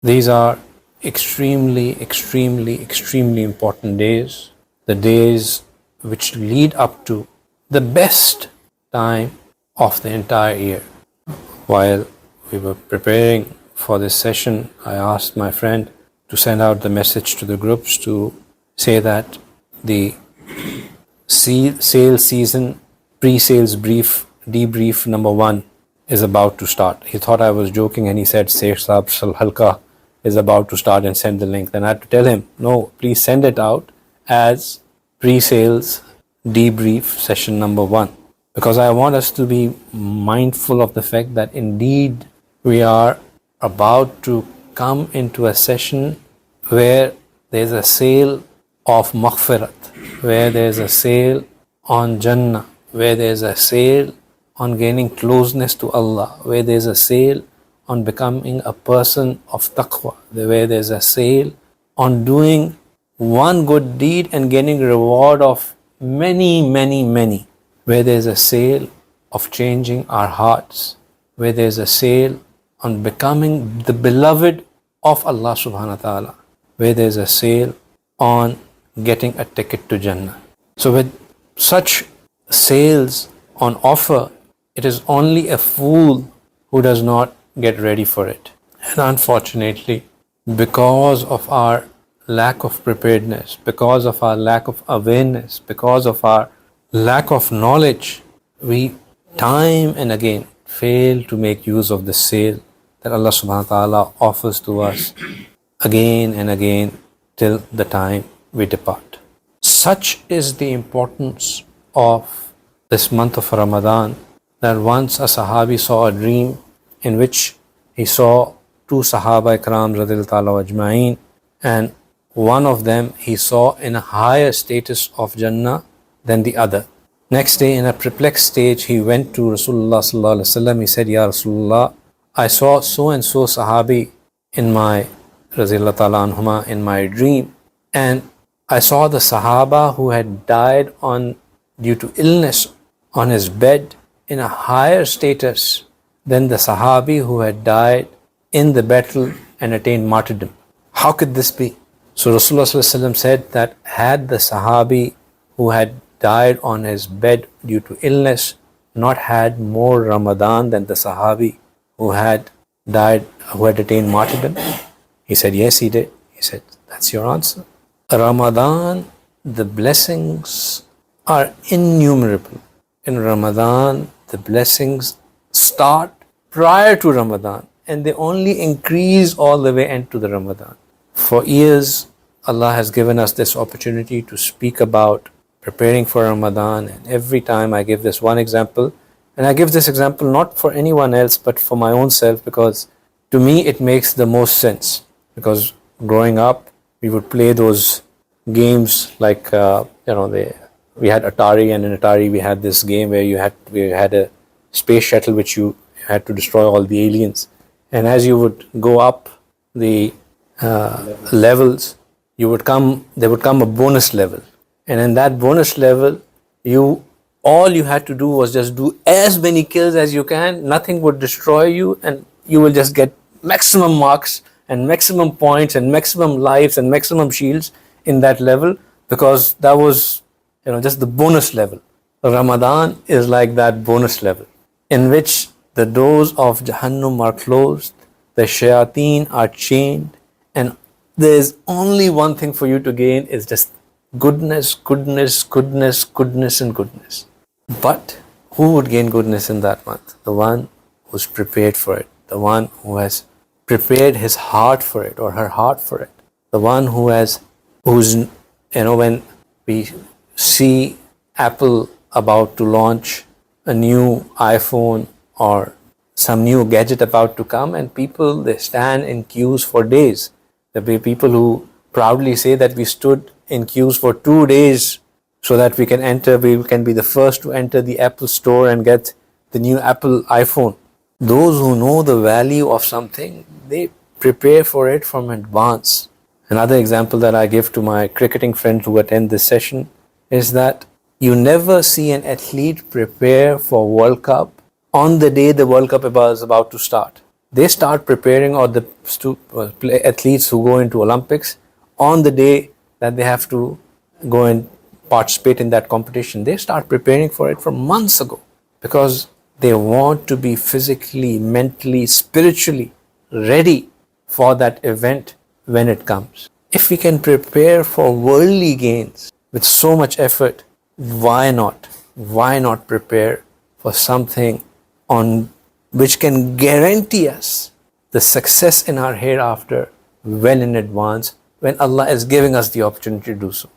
These are extremely, extremely, extremely important days, the days which lead up to the best time of the entire year. While we were preparing for this session, I asked my friend to send out the message to the groups to say that the sales season pre-sales brief debrief number 1 is about to start. He thought I was joking and he said Sheikh Saab Shal Halka is about to start and send the link. Then I had to tell him, no, please send it out as pre-sales debrief session number 1, because I want us to be mindful of the fact that indeed we are about to come into a session where there's a sale of maghfirat, where there's a sale on Jannah, where there's a sale on gaining closeness to Allah, where there's a sale on becoming a person of taqwa, where there's a sale on doing one good deed and getting reward of many, many, many, where there's a sale of changing our hearts, where there's a sale on becoming the beloved of Allah subhanahu wa ta'ala, where there's a sale on getting a ticket to Jannah. So with such sales on offer, it is only a fool who does not get ready for it. And unfortunately, because of our lack of preparedness, because of our lack of awareness, because of our lack of knowledge, we time and again fail to make use of the sale that Allah subhanahu wa ta'ala offers to us again and again till the time we depart. Such is the importance of this month of Ramadan that once a Sahabi saw a dream in which he saw 2 Sahaba Ikram radhiyallahu ta'ala ajma'een, and one of them he saw in a higher status of Jannah than the other. Next day, in a perplexed stage, he went to Rasulullah sallallahu alaihi wasallam. He said, Ya Rasulullah, I saw so and so Sahabi in my radhiyallahu ta'ala anhuma in my dream, and I saw the Sahaba who had died due to illness on his bed in a higher status than the Sahabi who had died in the battle and attained martyrdom. How could this be? So Rasulullah sallallahu alaihi wasallam said that had the Sahabi who had died on his bed due to illness not had more Ramadan than the Sahabi who had died, who had attained martyrdom? He said, yes, he did. He said, that's your answer. Ramadan, the blessings are innumerable. In Ramadan, the blessings start prior to Ramadan and they only increase all the way into the Ramadan. For years, Allah has given us this opportunity to speak about preparing for Ramadan, and every time I give this one example, and I give this example not for anyone else but for my own self, because to me it makes the most sense. Because growing up, we would play those games like we had Atari, and in Atari we had this game where we had a space shuttle which you had to destroy all the aliens, and as you would go up the levels, there would come a bonus level, and in that bonus level, all you had to do was just do as many kills as you can. Nothing would destroy you, and you will just get maximum marks and maximum points and maximum lives and maximum shields in that level, because that was just the bonus level. Ramadan is like that bonus level in which the doors of Jahannam are closed, the shayateen are chained, and there is only one thing for you to gain, is just goodness, goodness, goodness, goodness and goodness. But who would gain goodness in that month? The one who's prepared for it, the one who has prepared his heart for it or her heart for it, the one who's when we see Apple about to launch a new iPhone or some new gadget about to come, and people, they stand in queues for days. There will be people who proudly say that we stood in queues for 2 days so that we can be the first to enter the Apple store and get the new Apple iPhone. Those who know the value of something, they prepare for it from advance. Another example that I give to my cricketing friends who attend this session is that you never see an athlete prepare for World Cup on the day the World Cup is about to start. They start preparing, or the athletes who go into Olympics, on the day that they have to go and participate in that competition, they start preparing for it from months ago, because they want to be physically, mentally, spiritually ready for that event when it comes. If we can prepare for worldly gains with so much effort, why not? Why not prepare for something on which can guarantee us the success in our hereafter well in advance, when Allah is giving us the opportunity to do so?